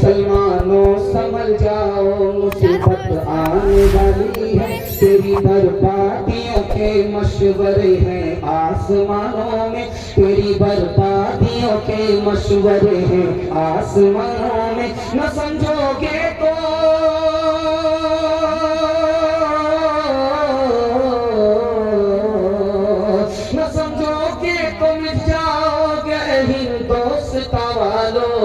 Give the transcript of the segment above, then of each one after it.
मुसलमानों संभल जाओ, मुसीबत आने वाली है। तेरी बर्बादियों के मशवरे हैं आसमानों में, तेरी बर्बादियों के मशवरे हैं आसमानों में। न समझोगे तो न समझोगे तो मिट जाओगे हिंदुस्तां वालों।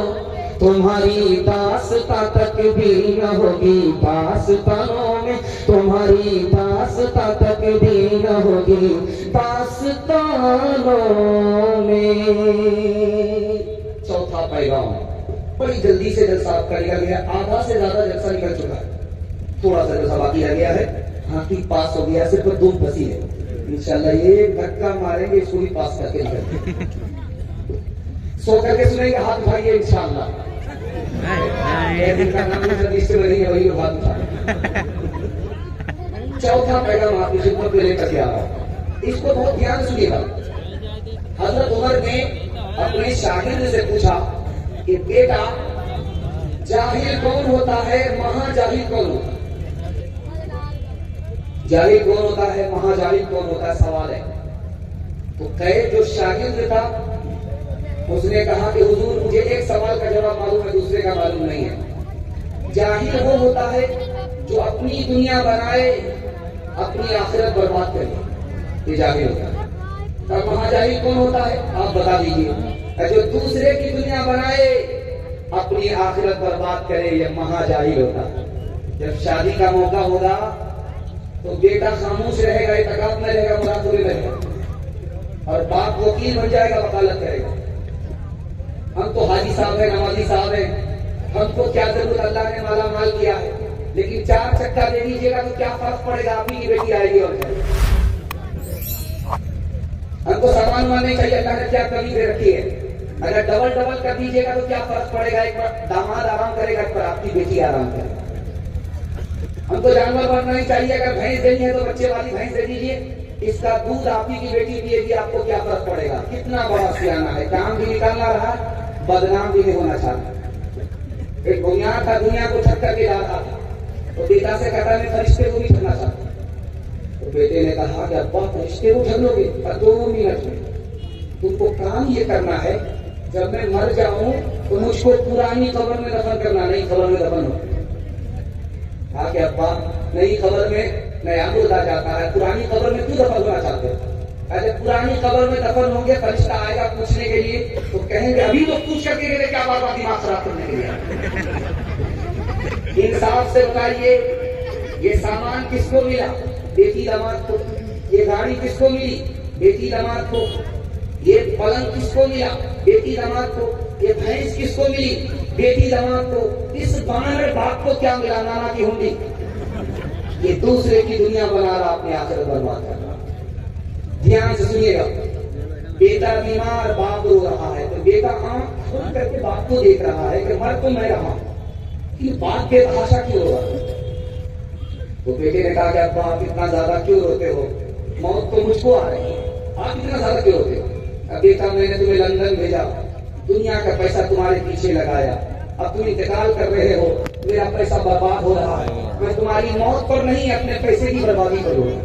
तुम्हारी दास्तां तक भी न होगी दास्तानों में, तुम्हारी दास्तां तक भी न होगी दास्तानों में। चौथा पैगाम बड़ी जल्दी से जलसा आपका निकल गया, आधा से ज्यादा जलसा निकल चुका है, थोड़ा सा जलसा बाकी रह गया है। हाथी पास हो गया, सिर्फ 2 फंसी है। इंशाल्लाह ये धक्का मारेंगे, इसको भी पास करके निकल सो करके सुनेंगे, हाथ उठाइए इंशाल्लाह। वही बात था। चौथा पैगाम आपकी खिदमत में लेकर के आ रहा हूं, इसको बहुत ध्यान सुनिएगा। हजरत उमर ने अपने शागिर्द से पूछा कि बेटा जाहिल कौन होता है, महाजाहिल कौन होता है? जाहिल कौन होता है, महाजाहिल कौन होता है, सवाल है। तो कैद जो शागिर्द था उसने कहा कि हुजूर मुझे एक सवाल का जवाब मालूम है, दूसरे का मालूम नहीं है। जाहिल वो होता है जो अपनी दुनिया बनाए, अपनी आखिरत बर्बाद करे, ये जाहिल होता है। तब महाजाहिल कौन होता है, आप बता दीजिए। जो दूसरे की दुनिया बनाए, अपनी आखिरत बर्बाद करे, ये महाजाहिल होता है। जब शादी का मौका होगा तो बेटा खामोश रहेगा, इत्काफ में रहेगा, मुराकबे में रहेगा, और बाप वकील बन जाएगा, वकालत करेगा। हम तो हाजी साहब है, नमाजी साहब है, हमको क्या जरूरत, अल्लाह ने माला माल किया है, लेकिन 4 चक्का दे दीजिएगा तो क्या फर्क पड़ेगा, आप ही की बेटी आएगी और जाएगी। हमको सामान वामान नहीं चाहिए, अल्लाह ने क्या कमी दे रखी है। अगर डबल डबल कर दीजिएगा तो क्या फर्क पड़ेगा, एक बार दामाद आराम करेगा, एक बार आपकी बेटी आराम करेगी। हमको जानवर बनना नहीं चाहिए, अगर भैंस देनी है तो बच्चे वाली भैंस दे दीजिए, इसका दूध आप ही की बेटी पिएगी, आपको क्या फर्क पड़ेगा। कितना बड़ा सियाना है, काम भी निकालना रहा, बदनाम भी नहीं होना चाहता। एक बुनियाद था, दुनिया को छत करके ला रहा था, तो बेटा से कहता मैं फरिश्ते को भी ठगना चाहता। तो बेटे ने कहा कि अब्बा फरिश्ते को ठग लोगे, पर 2 मिनट में तुमको काम ये करना है, जब मैं मर जाऊं तो मुझको पुरानी कब्र में दफन करना, नई कब्र में दफन हो। कहा कि अब्बा नई कब्र में नया मुर्दा जाता है, पुरानी कब्र में क्यों दफन होना चाहते हो? अरे पुरानी कब्र में दफन होंगे, फरिश्ता आएगा पूछने के लिए, तो कहेंगे अभी तो पूछ करके गए, क्या बार बार दिमाग खराब करने के लिए। इंसाफ से बताइए, ये सामान किसको मिला, बेटी दामाद को। ये गाड़ी किसको मिली, बेटी दामाद को। ये पलंग किसको मिला, बेटी दामाद को। ये भैंस किसको मिली, बेटी दामाद को। इस बानर बाप को क्या मिला, नाना की हुंडी। ये दूसरे की दुनिया बना रहा, अपने आखिरत बर्बाद कर रहा। ध्यान से सुनिएगा, बेटा बीमार, बाप रो रहा है, तो बेटा आंख खोल करके बाप को देख रहा है कि मर तो मैं रहा, कि बाप बेतहाशा क्यों रो रहा है। तो बेटे ने कहा कि अब्बा आप इतना ज्यादा क्यों रोते हो, मौत तो मुझको आ रही है, आप इतना ज्यादा क्यों रोते हो? अब बेटा मैंने तुम्हें लंदन भेजा, दुनिया का पैसा तुम्हारे पीछे लगाया, अब तुम इंतकाल कर रहे हो, मेरा पैसा बर्बाद हो रहा है, मैं तुम्हारी मौत पर नहीं अपने पैसे की बर्बादी करूंगा।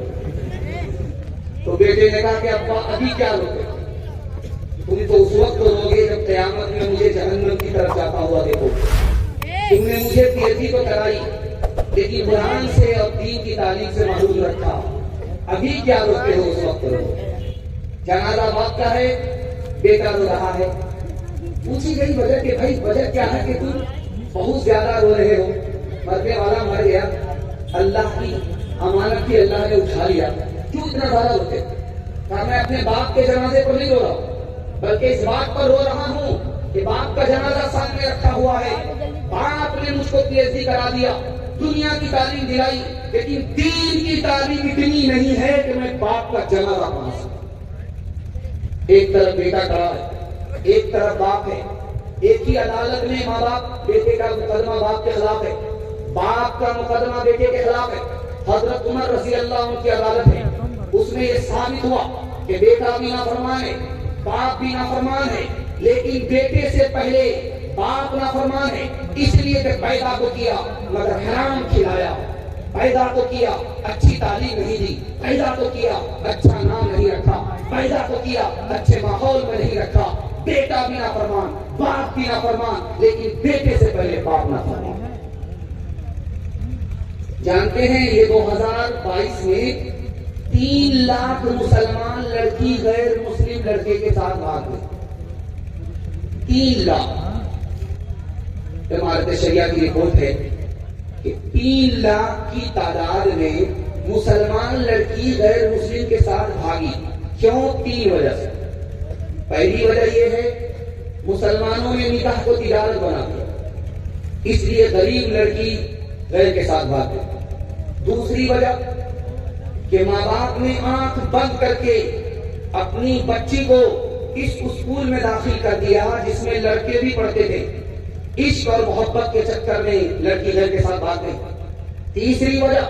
तो बेटे ने कहा कि अब्बा अभी क्या रोते, तुम तो उस वक्त रोगे जब क़यामत में मुझे जहन्नम की तरफ जाता हुआ देखो। तुमने मुझे पीएचडी तो कराई, लेकिन कुरान से और दीन की तालीम से महरूम रखा, अभी क्या रोते हो, उस वक्त रो। जनाजा बाप का है, बेटा रो रहा है। पूछी गई वजह कि भाई वजह क्या है कि तुम बहुत ज्यादा रो रहे हो, मरने वाला मर गया, अल्लाह की अमानत की अल्लाह ने उठा लिया, क्यों इतना ज्यादा रोते? कहा मैं अपने बाप के जनाजे पर नहीं रो रहा, बल्कि इस बात पर रो रहा हूँ कि बाप का जनाजा सामने रखा हुआ है, बाप ने मुझको पीएचडी करा दिया, दुनिया की तालीम दिलाई, लेकिन दीन की तालीम इतनी नहीं है कि मैं बाप का जनाजा पढ़ा सकूं। एक तरफ बेटा खड़ा है, एक तरफ बाप है, एक ही अदालत में माँ बाप, बेटे का मुकदमा बाप के खिलाफ है, बाप का मुकदमा बेटे के खिलाफ है। हजरत उमर रजी अल्लाह अन्हु की अदालत है, उसमें यह साबित हुआ कि बेटा भी नाफरमान है, बाप भी नाफरमान है, लेकिन बेटे से पहले बाप नाफरमान है, इसलिए कि पैदा तो किया मगर हराम खिलाया, पैदा तो किया अच्छी तालीम नहीं दी, पैदा तो किया अच्छा नाम नहीं रखा, पैदा तो किया अच्छे माहौल में नहीं रखा। बेटा भी ना फरमान, बाप भी ना फरमान, लेकिन बेटे से पहले बाप ना फरमान। जानते हैं ये 2022 में 3 लाख मुसलमान लड़की गैर मुस्लिम लड़के के साथ भाग गई। 3 लाख इमारत शरिया की रिपोर्ट है कि 3 लाख की तादाद में मुसलमान लड़की गैर मुस्लिम के साथ भागी। क्यों? 3 वजह से। पहली वजह यह है मुसलमानों ने निकाह को तिजारत बना दिया, इसलिए गरीब लड़की गैर के साथ भाग गई। दूसरी वजह कि माँ बाप ने आंख बंद करके अपनी बच्ची को इस स्कूल में दाखिल कर दिया जिसमें लड़के भी पढ़ते थे। इश्क और मोहब्बत के चक्कर में लड़की घर के साथ भाग गई। तीसरी वजह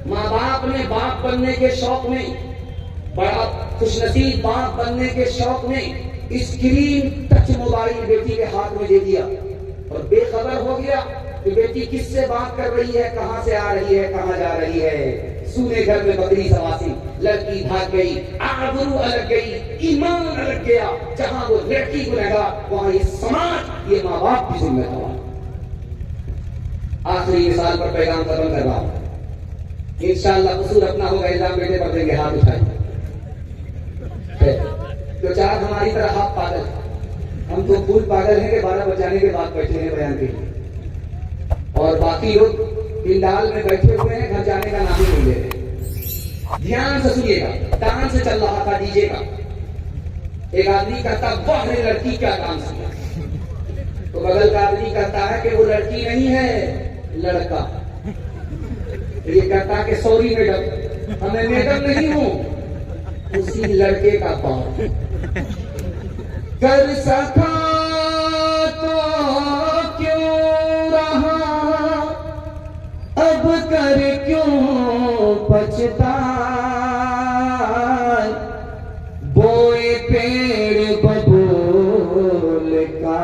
माँ बाप ने बाप बनने के शौक में, बड़ा खुशनसीब बाप बनने के शौक में स्क्रीन टच मोबाइल बेटी के हाथ में दे दिया और बेखबर हो गया कि बेटी किससे बात कर रही है, कहां से आ रही है, कहां जा रही है। सूने घर में बकरी सवासी, लड़की भाग गई, आबरू अलग गई, ईमान अलग गया। जहां वो लड़की को लगा वहां ये समाज, ये माँ बाप की जिम्मेदारी। आखिरी मिसाल पर पैगाम खत्म कर रहा हूं। इंशाअल्लाह कसूर अपना होगा, इल्जाम बेटे पर देंगे, हाथ उठाए। तो 4 हमारी तरह हाथ पागल, हम तो फूल पागल हैं कि 12 बजाने के बाद बैठे हैं बयान के लिए, और बाकी लोग पिंडाल में बैठे हुए हैं, घर जाने का नाम ही नहीं ले रहे। ध्यान से सुनिएगा, डांस से चल रहा था डीजे का। एक आदमी कहता वाह रे लड़की क्या डांस किया, तो बगल का आदमी कहता है कि वो लड़की नहीं है लड़का। तो ये कहता कि सॉरी मैडम, हमें मैडम नहीं हूं, उसी लड़के का बाप। कर सका तो क्यों रहा, अब कर क्यों पछता। बोए पेड़ बबूल का,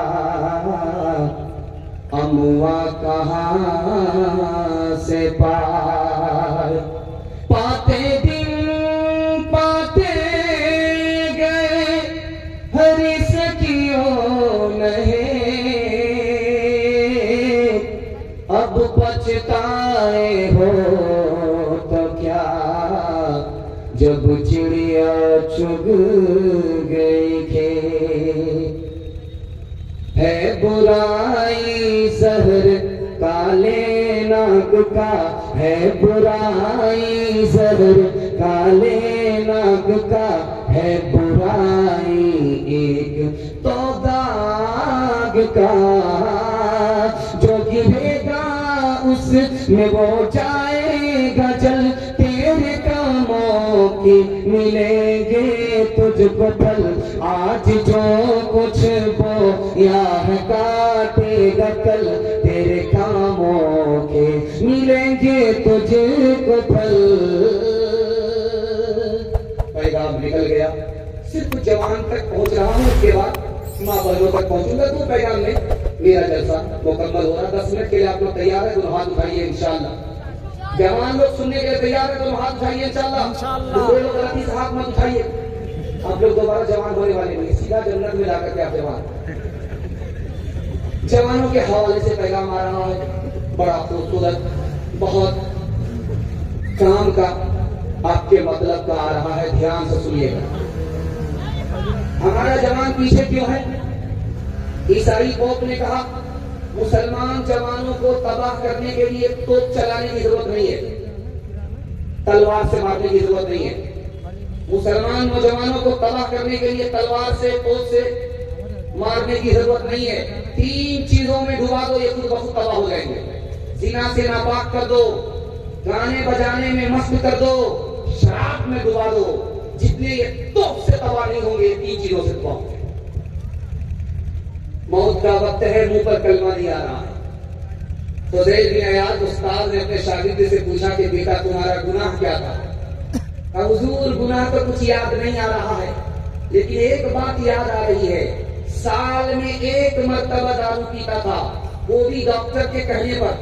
अमुआ कहां से पार। पाते दिन पाते गए, हरी सखियों नहीं, अब पछताए हो तो क्या, जब चिड़िया चुग गई खेत। है बुराई जहर काले नाग का, है बुराई जहर काले नाग का, है बुराई एक तो दाग का। जो गिरेगा उसमें वो जाएगा जल, तेरे कामों की मिलेंगे तुझको फल। आज जो कुछ बोया है काटेगा कल, तेरे कामों के मिलेंगे तुझको फल। पैगाम निकल गया, सिर्फ जवान तक पहुंच रहा हूं, उसके बाद माँ बहनों तक पहुंचूंगा। तो पैगाम में मेरा जलसा मुकम्मल हो रहा। 10 मिनट के लिए आप लोग तैयार है? दोनों हाथ उठाइए इंशाअल्लाह। जवान लोग सुनने के लिए तैयार है? दोनों हाथ उठाइए इंशाअल्लाह। कोई लोग गलती से हाथ मत उठाइए, आप लोग दोबारा जवान होने वाले नहीं, सीधा जन्नत में जाकर के आप जवान। जवानों के हवाले से पैगाम आ रहा है, बड़ा खूबसूरत, बहुत काम का, आपके मतलब का आ रहा है। ध्यान से सुनिएगा। हमारा जवान पीछे क्यों है? ईसाई पोप ने कहा मुसलमान जवानों को तबाह करने के लिए तोप चलाने की जरूरत नहीं है, तलवार से मारने की जरूरत नहीं है। मुसलमान नौजवानों को तबाह करने के लिए तलवार से, तोप से मारने की जरूरत नहीं है। 3 चीजों में डुबा दो, ये खुद ब खुद तबाह हो जाएंगे। जिना से नापाक कर दो, गाने बजाने में मस्त कर दो, शराब में डुबा दो। जितने ये तोप से तबाह नहीं होंगे, 3 चीजों से तबाह होंगे। मौत का वक्त है, मुंह पर कलमा नहीं आ रहा है। तो ज़ैद बिन अयाद उस्ताद ने अपने शागिर्द से पूछा कि बेटा तुम्हारा गुनाह क्या था? हुजूर गुनाह तो कुछ याद नहीं आ रहा है, लेकिन एक बात याद आ रही है, साल में 1 मरतबा दारू पीता था, वो भी डॉक्टर के कहने पर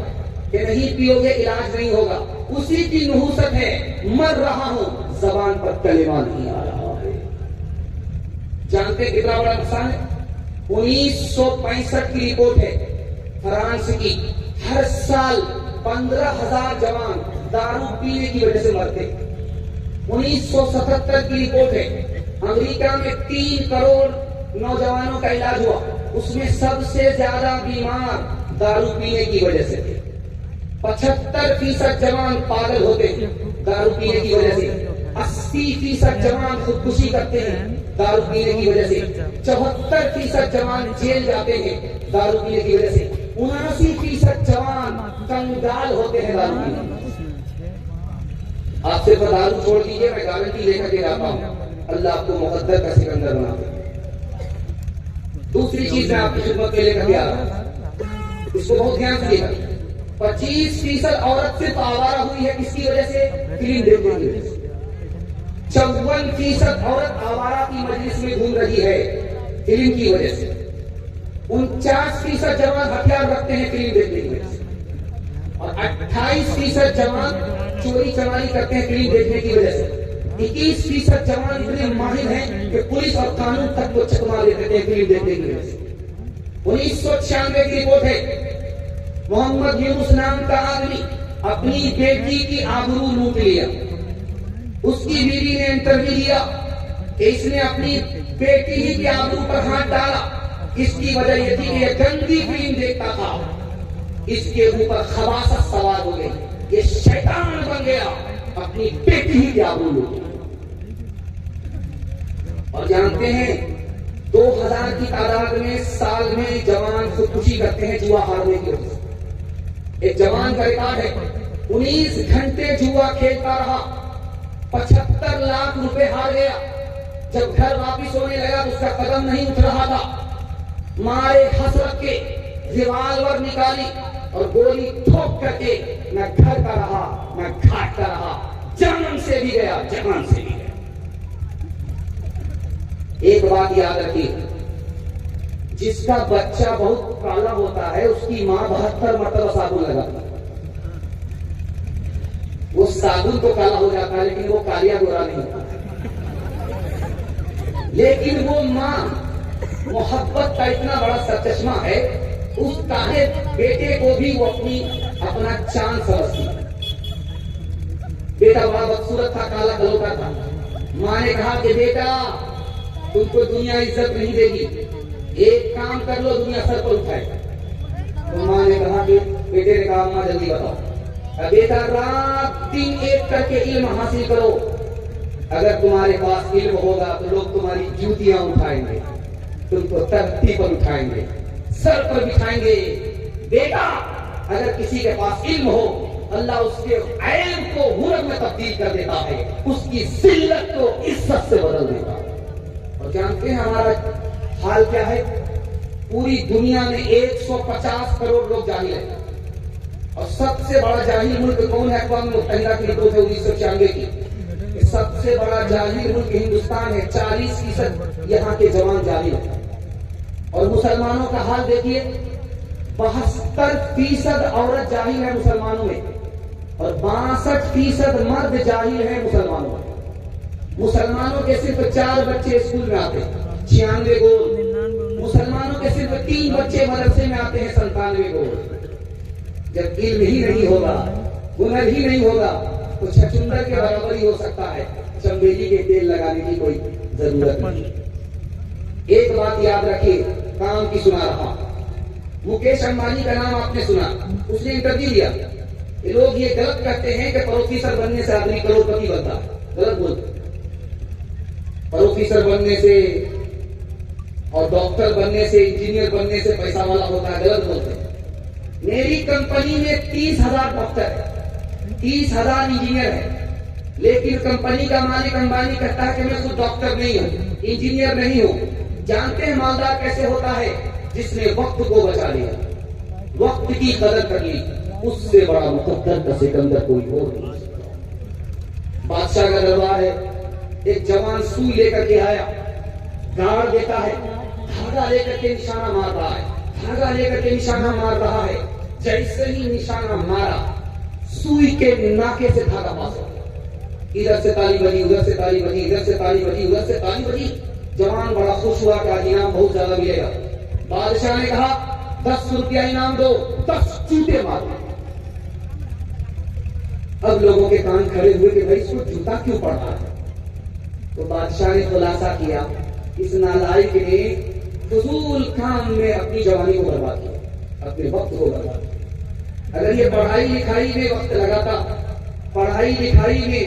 कि नहीं पियोगे इलाज नहीं होगा। उसी की नहुसत है, मर रहा हूं, जबान पर कलेमा नहीं आ रहा है। जानते कितना बड़ा नुकसान है? 1965 की रिपोर्ट है फ्रांस की, हर साल 15,000 जवान दारू पीने की वजह से मरते। 1977 की रिपोर्ट है, अमेरिका में 3 करोड़ नौजवानों का इलाज हुआ, उसमें सबसे ज्यादा बीमार दारू पीने की वजह से थे। 75% जवान पागल होते हैं दारू पीने की वजह से, 80% जवान खुदकुशी करते हैं दारू पीने की वजह से, 74% जवान जेल जाते हैं दारू पीने की वजह से, 79% जवान कंगाल होते हैं दारू पीने। आप सिर्फ दारू छोड़ दीजिए, मैं गारंटी लेकर के जाता हूं, अल्लाह आपको मुकद्दर का सिकंदर बना दे। दूसरी चीज मैं आपकी खिदमत में लेकर के आ रहा हूं, इसको बहुत ध्यान से देखिएगा। 25% औरत सिर्फ आवारा हुई है किसकी वजह से? फिल्म देखने की वजह से। 54% औरत आवारा की मजलिस में घूम रही है फिल्म की वजह से। 49% जवान हथियार रखते हैं फिल्म देखने की वजह से, और 28% जवान चोरी चमारी करते हैं फिल्म देखने की वजह से। 21% जवान इतने माहिर हैं कि पुलिस और कानून तक को चकमा देते थे फिल्म देखने की वजह से। 1996 की रिपोर्ट है, मोहम्मद यूनुस नाम का आदमी अपनी बेटी की आबरू लूट लिया। उसकी बीवी ने इंटरव्यू दिया कि इसने अपनी बेटी ही की आबरू पर हाथ डाला। इसकी वजह यह थी कि यह गंदी फिल्म देखता था, इसके ऊपर खबासत सवार हो गई, ये शैतान बन गया, अपनी बेटी ही की आबरू लूट। और जानते हैं 2000 की तादाद में साल में जवान खुदकुशी करते हैं जुआ हारने की वजह से। एक जवान का रिकॉर्ड है, 19 घंटे जुआ खेलता रहा, 75 लाख रुपए हार गया। जब घर वापिस होने लगा तो उसका कदम नहीं उठ रहा था, मारे हसरत के रिवाल्वर निकाली और गोली ठोक करके मैं घर का रहा, मैं घाट का रहा, जान से भी गया, जहान से भी गया। एक बात याद रखिए, जिसका बच्चा बहुत काला होता है उसकी मां 72 मरतबा साबुन लगाती है। वो साबुन तो काला हो जाता है लेकिन वो कालिया गोरा नहीं होता। लेकिन वो मां मोहब्बत का इतना बड़ा सरचश्मा है, उस काले बेटे को भी वो अपना चांद समझती है। बेटा बड़ा बदसूरत था, काला कलोटा था। मां ने कहा कि बेटा तुमको दुनिया इज्जत नहीं देगी, एक काम कर लो, दुनिया सर पर उठाएगा। तो मां ने कहा कि बेटे ने कहा मां जल्दी बताओ। बेटा रात दिन एक करके इल्म हासिल करो, अगर तुम्हारे पास इल्म होगा तो लोग तुम्हारी जूतियां उठाएंगे, तुमको धरती पर उठाएंगे, सर पर बिठाएंगे। बेटा अगर किसी के पास इल्म हो, अल्लाह उसके इल्म को हुनर में तब्दील कर देता है, उसकी जिल्लत को इज्जत से बदल देता है। और जानते हैं हमारा हाल क्या है? पूरी दुनिया में 150 करोड़ लोग जाहिल हैं, और सबसे बड़ा जाहिल मुल्क कौन है? अक़वाम मुत्तहिदा की रिपोर्ट है 1996 की, सबसे बड़ा जाहिल मुल्क हिंदुस्तान है। 40% यहाँ के जवान जाहिल हैं। और मुसलमानों का हाल देखिए, 72% औरत जाहिल है मुसलमानों में, और 62% मर्द जाहिल है मुसलमानों में। मुसलमानों के सिर्फ 4 बच्चे स्कूल में आते हैं, 96 गोल। मुसलमानों के सिर्फ 3 बच्चे मदरसे में आते हैं, 97 गोल। जब इल्म ही नहीं होगा, हुनर ही नहीं होगा, तो छछुंदर के बराबर ही हो सकता है, चंबेली के तेल लगाने की कोई जरूरत नहीं। एक बात याद रखिए, काम की सुना रहा। मुकेश अंबानी का नाम आपने सुना, उसने इंटरव्यू दिया। ये लोग ये गलत कहते हैं कि प्रोफेसर बनने से आदमी करोड़पति बनता है, गलत बोलते। प्रोफेसर बनने से और डॉक्टर बनने से, इंजीनियर बनने से पैसा वाला होता है, गलत बोलते हैं। मेरी कंपनी में 30,000 डॉक्टर है, 30,000 इंजीनियर है, लेकिन कंपनी का मालिक अंबानी कहता है कि मैं खुद डॉक्टर नहीं हूं, इंजीनियर नहीं हूं। जानते हैं मालदार कैसे होता है? जिसने वक्त को बचा लिया, वक्त की कदर कर ली, उससे बड़ा मुकद्दर का सिकंदर कोई और नहीं सकता। बादशाह का दरबार है, एक जवान सुई लेकर के आया, गाड़ देता है, धागा लेकर के निशाना मार रहा है, धागा लेकर के निशाना मार रहा है। जैसे ही निशाना मारा, सुई के नाके से धागा पास हो गया। इधर से ताली बजी, उधर से ताली बजी, इधर से ताली बजी, उधर से ताली बजी। जवान बड़ा खुश हुआ कि इनाम बहुत ज्यादा मिलेगा। बादशाह ने कहा 10 रुपया इनाम दो, 10 जूते मारो। अब लोगों के कान खड़े हुए कि भाई इसको जूता क्यों पड़ रहा है। तो बादशाह ने खुलासा किया, इस नालायक ने फजूल काम में अपनी जवानी को बर्बाद किया, अपने वक्त को बर्बाद किया। अगर ये पढ़ाई लिखाई में वक्त लगाता, पढ़ाई लिखाई में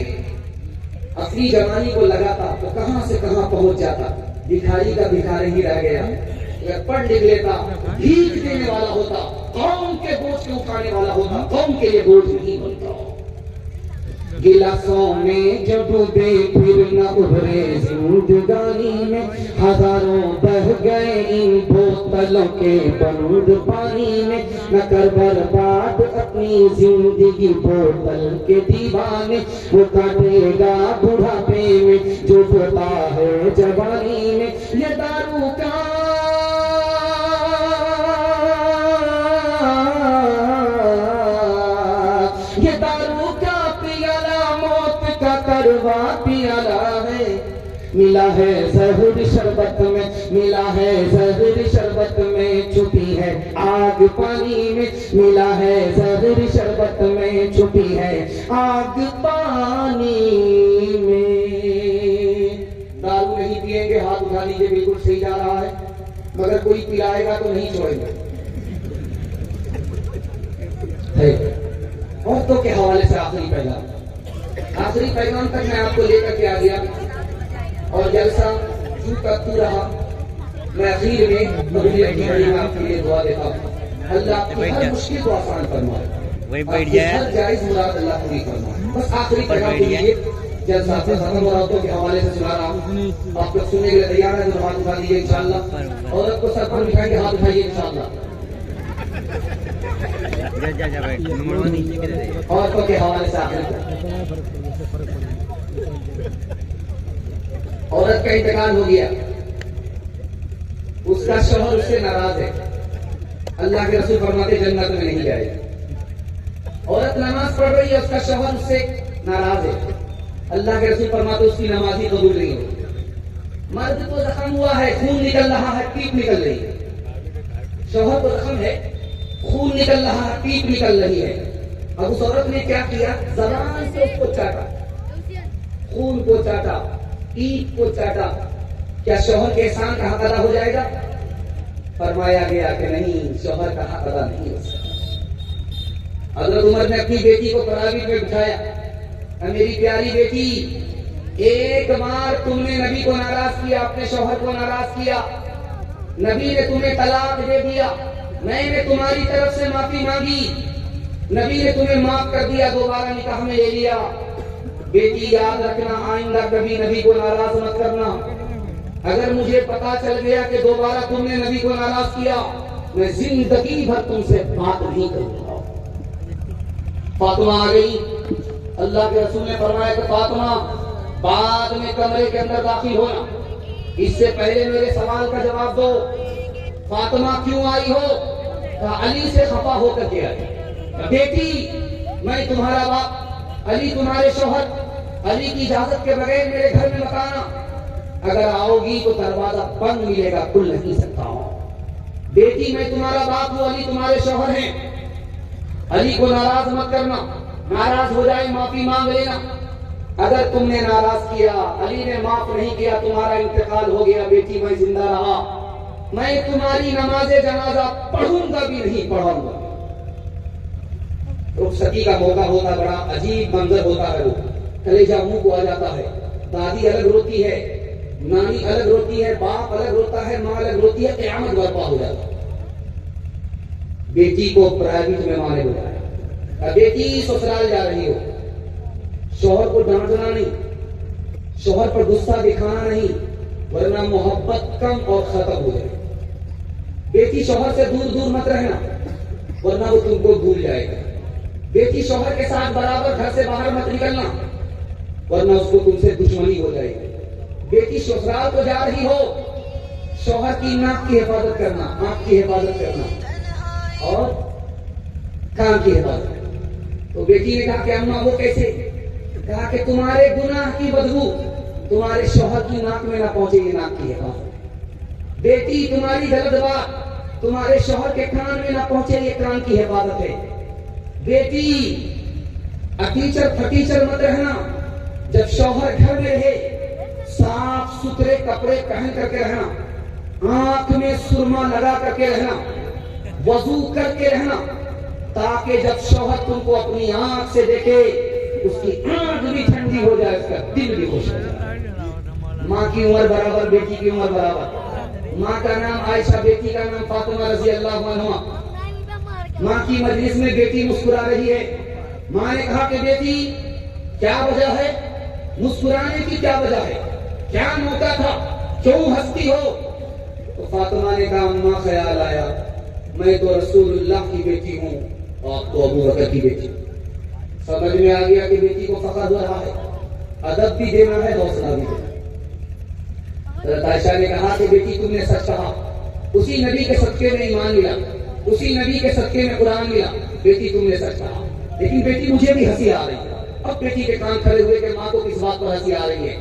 अपनी जवानी को लगाता तो कहां से कहां पहुंच जाता। भिखारी का भिखारी ही रह गया। अगर पढ़ लिख लेता, भीख देने वाला होता, कौम के बोझ को उठाने वाला होता, कौम के लिए बोझ नहीं बनता। गिलासों में जब डूबे फिर न उभरे जिंदगानी में, हजारों बह गए इन बोतलों के बंद पानी में। न कर बर्बाद अपनी जिंदगी बोतल के दीवाने, वो काटेगा बुढ़ापे में जो होता है जवानी में। ये दारू का करवा पियाला है, मिला है जहर शरबत में, मिला है जहर शरबत में, छुपी है आग पानी में। मिला है जहर शरबत में, छुपी है आग पानी में। दारू नहीं पिएंगे, हाथ उठा लीजिए, बिल्कुल सही जा रहा है। मगर कोई पिलाएगा तो नहीं छोड़ेगा। औरतों के हवाले से आखिरी पैगाम तक मैं आपको लेकर के आ गया और जलसा यूं करती रहा। मैं आखिर में आपके लिए दुआ देता हूँ, अल्लाह आपकी हर मुश्किल को आसान फरमाए, हर जायज मुराद अल्लाह पूरी फरमाए। बस आखिरी पैगाम के लिए जलसा खत्म हो औरतों के हवाले से सुना रहा हूँ। आप लोग सुनने के लिए तैयार है तो हाथ उठा दीजिए इंशाअल्लाह। औरत को सर पर उठाएंगे, हाथ उठाइए इंशाअल्लाह। औरतों के हवाले से औरत का इंतकाल हो गया, उसका शौहर उससे नाराज है। अल्लाह के रसूल फरमाते जन्नत में नहीं जाएगा। औरत नमाज पढ़ रही है, उसका शौहर उससे नाराज है। अल्लाह के रसूल फरमाते उसकी नमाज ही कबूल नहीं होगी। मर्द को जख्म हुआ है, खून निकल रहा है, पीप निकल रही है। शौहर को जख्म है, खून निकल रहा है, पीप निकल रही है। अब उस औरत ने क्या किया, जबान से उसको चाटा, खून को चाटा, पीप को चाटा। क्या शौहर के एहसान का हक अदा हो जाएगा? फरमाया गया कि नहीं, शौहर का हक अदा नहीं हो सकता। हज़रत उमर ने अपनी बेटी को तरावीह में बिठाया, मेरी प्यारी बेटी, एक बार तुमने नबी को नाराज किया, अपने शौहर को नाराज किया, नबी ने तुम्हें तलाक दे दिया, मैंने तुम्हारी तरफ से माफी मांगी, नबी ने तुम्हें माफ कर दिया, दोबारा निकाह में ले लिया। बेटी याद रखना, आइंदा कभी नबी को नाराज मत करना। अगर मुझे पता चल गया कि दोबारा तुमने नबी को नाराज किया, मैं जिंदगी भर तुमसे बात नहीं करूंगा। फातिमा आ गई। अल्लाह के रसूल ने फरमाया कि फातिमा बाद में कमरे के अंदर दाखिल होना, इससे पहले मेरे सवाल का जवाब दो। फातिमा क्यों आई हो? अली से खफा होकर के आई। बेटी, मैं तुम्हारा बाप, अली तुम्हारे शौहर, अली की इजाजत के बगैर मेरे घर में मत आना। अगर आओगी तो दरवाजा बंद मिलेगा, खुल नहीं सकता हूं। बेटी, मैं तुम्हारा बाप हूं, अली तुम्हारे शौहर हैं, अली को नाराज मत करना। नाराज हो जाए माफी मांग लेना। अगर तुमने नाराज किया, अली ने माफ नहीं किया, तुम्हारा इंतकाल हो गया, बेटी मैं जिंदा रहा, मैं तुम्हारी नमाज़े जनाजा पढ़ूंगा भी नहीं पढ़ाऊंगा। रुखसती का मौका होता, बड़ा अजीब मंजर होता है, वो कलेजा मुंह को आ जाता है। दादी अलग रोती है, नानी अलग रोती है, बाप अलग रोता है, माँ अलग रोती है, क़यामत बर्पा हो जाता है। बेटी को प्राइवेट में माने बुलाया, बेटी ससुराल जा रही हो, शौहर को डांटना नहीं, शौहर पर गुस्सा दिखाना नहीं, वरना मोहब्बत कम और खत्म हो जाए। बेटी, शौहर से दूर दूर मत रहना, वरना वो तुमको भूल जाएगा। बेटी, शौहर के साथ बराबर घर से बाहर मत निकलना, वरना उसको तुमसे दुश्मनी हो जाएगी। बेटी, ससुराल को जा रही हो, शौहर की नाक की हिफाजत करना, आंख की हिफाजत करना और कान की हिफाजत। तो बेटी ने कहा कि अम्मा वो कैसे? कहा कि तुम्हारे गुनाह की बदबू तुम्हारे शौहर की नाक में ना पहुंचे, ये नाक की हिफाजत। बेटी तुम्हारी गलत बात तुम्हारे शौहर के कान में ना पहुंचे, ये कान की हिफाजत है। बेटी अटीचर फटीचर मत रहना। जब शौहर घर में रहे साफ सुथरे कपड़े पहन करके रहना, आंख में सुरमा लगा करके रहना, वजू करके रहना, ताकि जब शौहर तुमको अपनी आंख से देखे उसकी आंख भी ठंडी हो जाए, उसका दिल भी खुश हो जाए। माँ की उम्र बराबर, बेटी की उम्र बराबर। माँ का नाम आयशा, बेटी का नाम फातिमा रजी अल्लाह अन्हा। माँ की मजलिस में बेटी मुस्कुरा रही है। माँ ने कहा कि बेटी क्या वजह है मुस्कुराने की, क्या वजह है, क्या मौका था, क्यों हंसती हो? तो फातिमा ने कहा अम्मा ख्याल आया मैं तो रसूलुल्लाह की बेटी हूँ और तो अबू बकर की बेटी। समझ में आ गया कि बेटी को फख्र हो रहा है, अदब भी देना है, हौसला भी देना। हज़रत आयशा ने कहा कि बेटी तुमने सच कहा, उसी नबी के सदके में ईमान मिला, उसी नबी के सदके में कुरान मिला, बेटी तुमने सच कहा। लेकिन बेटी मुझे भी हंसी आ रही है। अब बेटी के कान खड़े हुए कि माँ को किस बात पर हंसी आ रही है?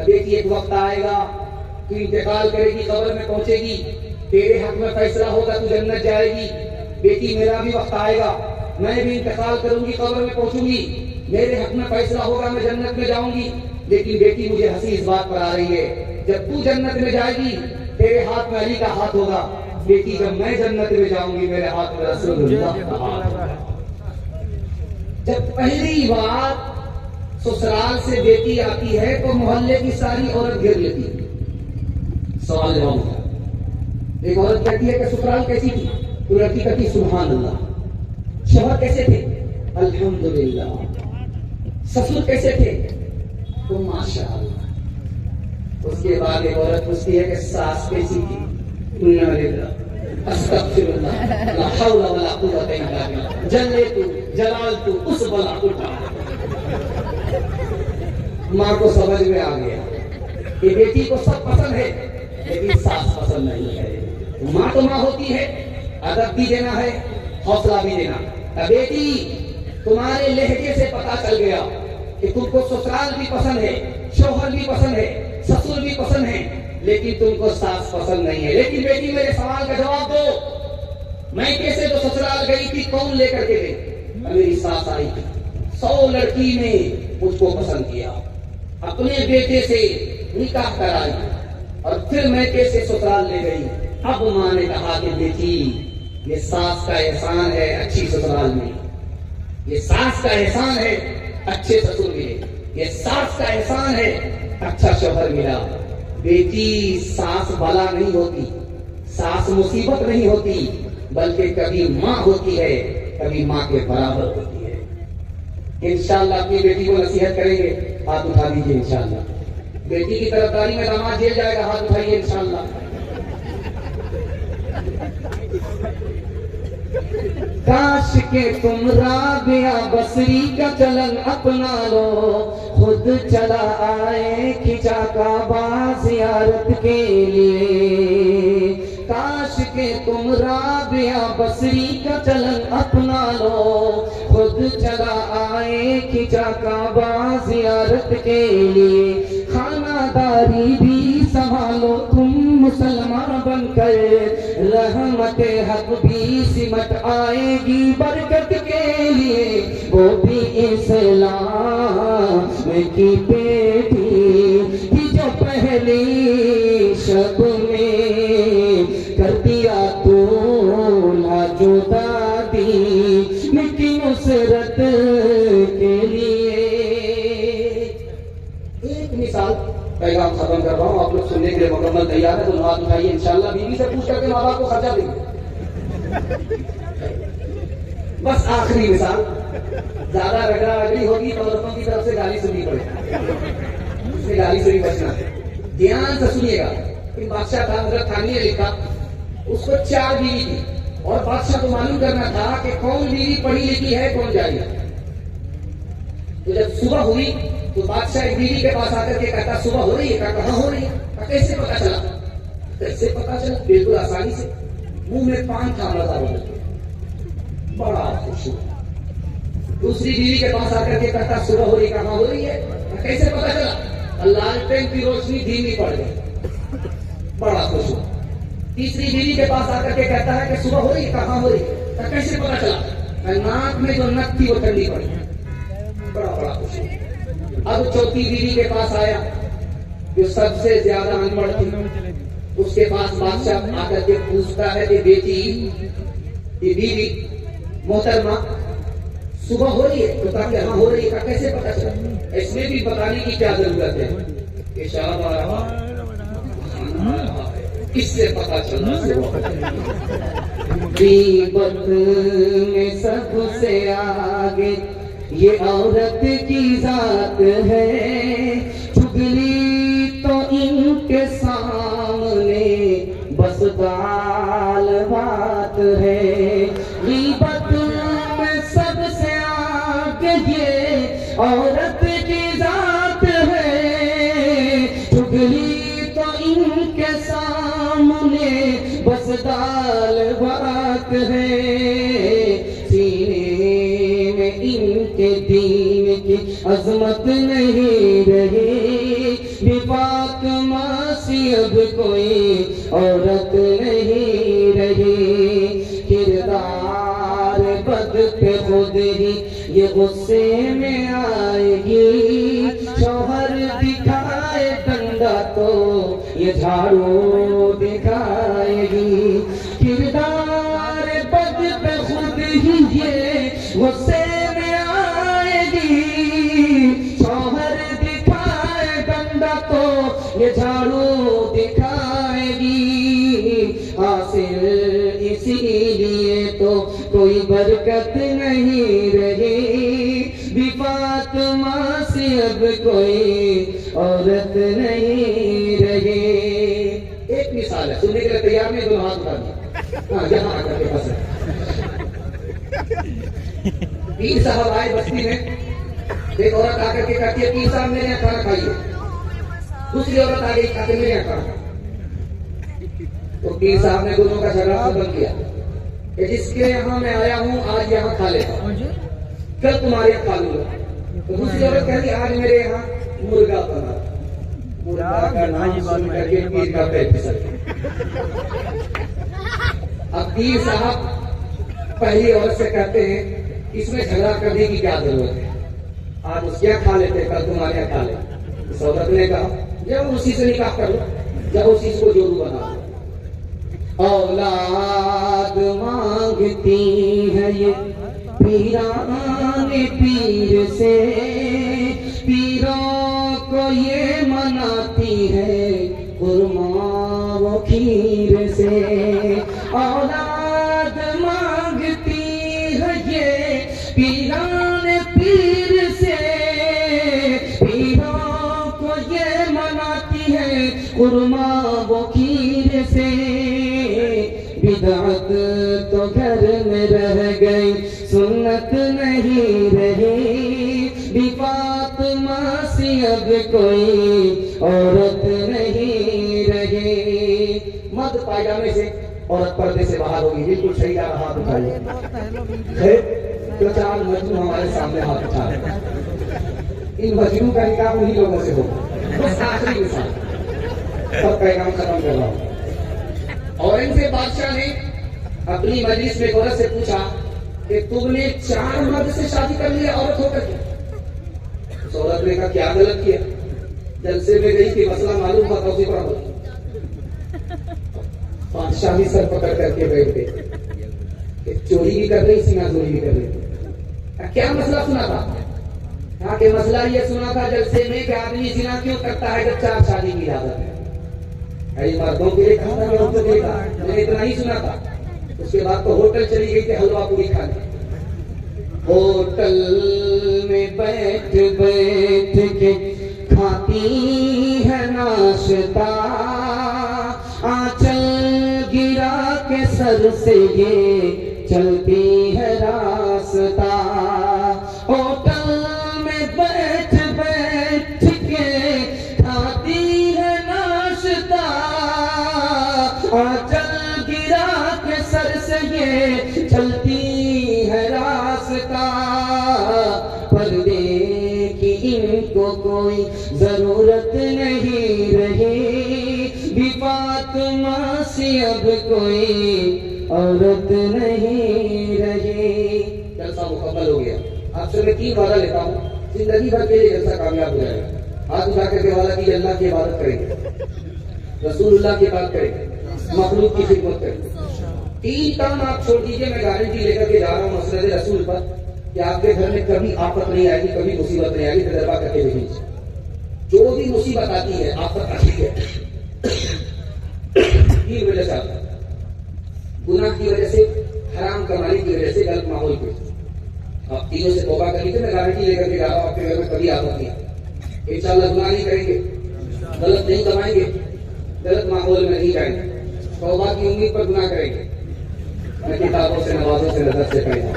बेटी एक वक्त आएगा तू इंतकाल करेगी, कब्र में पहुंचेगी, तेरे हक में फैसला होगा, तू जन्नत जाएगी। बेटी मेरा भी वक्त आएगा, मैं भी इंतकाल करूंगी, कब्र में पहुंचूंगी, मेरे हक में फैसला होगा, मैं जन्नत में जाऊंगी। लेकिन बेटी मुझे हंसी इस बात पर आ रही है, जब तू जन्नत में जाएगी तेरे हाथ में अली का हाथ होगा, बेटी जब मैं जन्नत में जाऊंगी मेरे हाथ में रसूलुल्लाह का हाथ होगा। जब पहली बार ससुराल से बेटी आती है तो मोहल्ले की सारी औरत घेर लेती है। सवाल जवाब होता। एक औरत कहती है कि ससुराल कैसी थी? तो लड़की कहती सुभान अल्लाह। शौहर कैसे थे? अल्हम्दुलिल्लाह। ससुर कैसे थे? तो माशाअल्लाह। उसके बाद एक औरत पूछती है कि सास कैसी थी? अस्तगफिरुल्लाह, ला हौला वला कुव्वता इल्ला बिल्लाह। जल्लेतु जलालतु उस बला उठा। माँ को समझ में आ गया कि बेटी को सब पसंद है लेकिन सास पसंद नहीं है। माँ तो माँ होती है, अदब भी देना है, हौसला भी देना। बेटी तुम्हारे लहजे से पता चल गया कि तुमको ससुराल भी पसंद है, शौहर भी पसंद है, ससुर भी पसंद है, लेकिन तुमको सास पसंद नहीं है। लेकिन बेटी मेरे सवाल का जवाब दो, मैं कैसे तो ससुराल गई थी, कौन लेकर के गई? मेरी सास आई थी, 100 लड़की ने मुझको पसंद किया, अपने बेटे से निकाह कराई और फिर मैं कैसे ससुराल ले गई। अब माँ ने कहा कि बेटी ये सास का एहसान है अच्छी ससुराल में, ये सास का एहसान है अच्छे ससुर मिले, ये सास का एहसान है अच्छा शौहर मिला। बेटी सास बला नहीं होती, सास मुसीबत नहीं होती, बल्कि कभी माँ होती है, कभी माँ के बराबर होती है। इंशाअल्लाह अपनी बेटी को नसीहत करेंगे, हाथ उठा दीजिए इंशाअल्लाह। बेटी की तरफदारी में दामाद जेल जाएगा, हाथ उठाइए इंशाअल्लाह। काश के तुम राबिया बसरी का चलन अपना लो, खुद चला आए खिंचा काबा ज़ियारत के लिए। काश के तुम राबिया बसरी का चलन अपना लो, खुद चला आए खिंचा काबा ज़ियारत के लिए। खानादारी भी संभालो तुम मुसलमान बनकर, रहमत हक भी सिमट आएगी बरकत के लिए। वो भी इस्लाम की बेटी थी जो पहली शब में कर दिया तो लाजुदा दी मिट्टी नुसरत के लिए। एक मिसाल पैगाम खत्म कर रहा हूँ, आप लोग सुनने के लिए मुकम्मल तैयार है तो हाथ उठाइए इंशाअल्लाह। बीवी से पूछ करके माँ बाप को खर्चा देंगे। बस आखिरी मिसाल, ज्यादा रगड़ा रगड़ी होगी तो औरतों की तरफ से गाली सुननी पड़ेगी, उससे गाली से भी बचना है। ध्यान से सुनिएगा। बादशाह था, हजरत थानी ने लिखा, उसको 4 बीवी थी और बादशाह को मालूम करना था कि कौन बीवी पढ़ी लिखी है कौन जाहिल। तो जब सुबह हुई तो बादशाह एक बीवी के पास आकर के कहता सुबह हो रही है? कहा हो रही है। कैसे पता चला? कैसे पता चला? बिल्कुल आसानी से, मुंह में पान था मजा हो गया, बड़ा खुश हुआ। दूसरी बीवी के पास आकर के कहता सुबह हो रही, कहाँ हो रही है? कैसे पता चला? लालटेन की रोशनी धीमी पड़ गई, बड़ा खुश हुआ। तीसरी बीवी के पास आकर के कहता है कि सुबह हो रही, कहाँ हो रही है? कैसे पता चला? नाक में जो नक थी वो ठंडी पड़ी, बड़ा खुश हुआ। अब चौथी बीवी के पास आया जो सबसे ज्यादा अनपढ़ थी, उसके पास बादशाह आकर के पूछता है कि बेटी, ये बीवी मोहतरमा सुबह हो रही है? तो कहा कि हाँ हो रही है। कैसे पता चला? इसमें भी बताने की क्या जरूरत है? इशारा आ रहा है, इससे पता चला। गीबत में सबसे आगे ये औरत की जात है, चुगली तो इनके सामने बस गाल बात है। गीबत में सबसे आगे ये औरत की जात है, चुगली तो इनके सामने बस गाल बात है। सीने में इनके दीन की अजमत नहीं रही, विपाक मासी अब कोई औरत नहीं रही। किरदार बद पे खुद ही ये गुस्से में आएगी, शौहर दिखाए डंडा तो ये झाड़ू दिखाएगी। किरदार बद पे खुद ही ये गुस्से में आएगी, शौहर दिखाए डंडा तो ये झाड़ू दिखाएगी। हासिल इसीलिए तो कोई बरकत नहीं रही, विफातिमा से अब कोई औरत नहीं रही। एक मिसाल है, सुनने के लिए तैयार नहीं? दोनों हाथ उठा दिए। हाँ, यहाँ आकर के बस पीर साहब आए बस्ती में, एक औरत आकर के कहती है पीर साहब मेरे यहाँ खाना खाइए। दूसरी औरत आ गई, खाते मेरे यहाँ खाना। तो पीर साहब ने दोनों का झगड़ा खत्म किया कि जिसके यहाँ मैं आया हूँ आज यहाँ खा लेता हूँ, कल तुम्हारे यहाँ खा लूंगा। तो दूसरी औरत कहती आज मेरे यहाँ मुर्गा बना। मुर्गा का नाम सुन करके पीर का पैर फिसल गया। अब पीर साहब पहली औरत से कहते हैं इसमें झगड़ा करने की क्या जरूरत है, आज उसके यहाँ खा लेते कल तुम्हारे यहाँ खा ले। इस औरत ने कहा जब उसी से निकाह कर लो, जब उसी को जोरू बना लो। औलाद मांगती है ये पीराने पीर से, पीरों को ये मनाती है कुरमा वो खीर से। औलाद मांगती है ये पीराने पीर से, पीरों को ये मनाती है कुरमा वो खीर से। बिदअत तो घर में रह गई, सुन्नत नहीं रही, बिफातिमा सी अब कोई औरत नहीं रही। मर्द पायजामे से, औरत पर्दे से बाहर होगी, बिल्कुल सही जा रहा। हाथ उठाइए, तो चार मजनू हमारे सामने हाथ उठा रहे। इन मजनू का निकाह उन्हीं लोगों से होगा। बस आखिरी मिसाल, सब पैगाम खत्म कर रहा हूँ। औरंगजेब बादशाह ने अपनी मजलिस में औरत से पूछा कि तुमने 4 मर्द से शादी कर लिया औरत होकर के? उस औरत ने कहा क्या गलत किया? जलसे में गई थी, मसला मालूम था, उसी पर बोली। बादशाह भी सर पकड़ करके बैठ गए, चोरी भी कर रही, सीनाजोरी भी कर रही। क्या मसला सुना था? कहा कि मसला ये सुना था जलसे में कि आदमी जिना क्यों करता है जब 4 शादी की इजाजत है। मर्दों के लिए कहा था, औरतों के लिए कहा, मैंने इतना ही सुना था। उसके बाद तो होटल चली गई थी हलवा पूरी खाने। होटल में बैठ बैठ के खाती है नाश्ता, आंचल गिरा के सर से ये चलती है रास्ता। होटल में बैठ बैठ के खाती है नाश्ता, बता, पर्दे की इनको कोई जरूरत नहीं रही, भी फातिमा से अब कोई औरत नहीं रही। जलसा मुकम्मल हो गया। आपसे मैं 3 वादा लेता हूँ, जिंदगी भर के लिए जलसा कामयाब हो जाएगा। हाथ उठा करके वादा की, अल्लाह की इबादत करेंगे, रसूलुल्लाह की बात करेंगे, मखलूक की खिदमत करेंगे। 3 काम आप छोड़ दीजिए, मैं गारंटी लेकर के जा रहा हूँ मसरद रसूल पर कि आपके घर में कभी आफत नहीं आएगी, कभी मुसीबत नहीं आएगी। तजर्बा करके देखिए, जो भी मुसीबत आती है, आफत आती है, 3 वजह से आता है। गुनाह की वजह से, हराम कमाने की वजह से, गलत माहौल की। आप तीनों से तौबा कर लीजिए, मैं गारंटी लेकर के जा रहा हूँ, आपके घर में कभी आफत नहीं आएगी। इंशाअल्लाह गुनाह नहीं करेंगे, गलत नहीं कमाएंगे, गलत माहौल में नहीं जाएंगे, तौबा की उम्मीद पर गुनाह करेंगे। मैं किताबों से, नवाजों से, नजर से पैदा,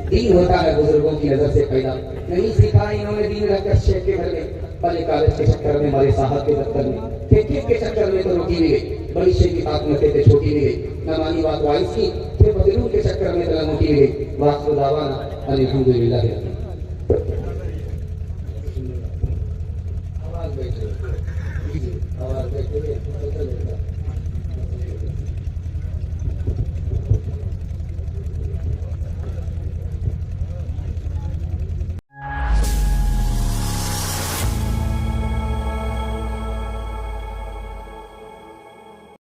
दीन होता है बुजुर्गों की नजर से पैदा। नहीं सीखा इन्होंने दीन रहकर शेख के घर में, पहले कॉलेज के चक्कर में, हमारे साहब के दफ्तर में, ठेके के चक्कर में तो रोटी भी गई, बड़ी शेख की बात में थे छोटी भी गई, न मानी बात वाइस की, फिर बदलू के चक्कर में तला मोटी भी गई। वास्तु दावाना अल्हम्दुलिल्लाह। आवाज बैठे, आवाज बैठे,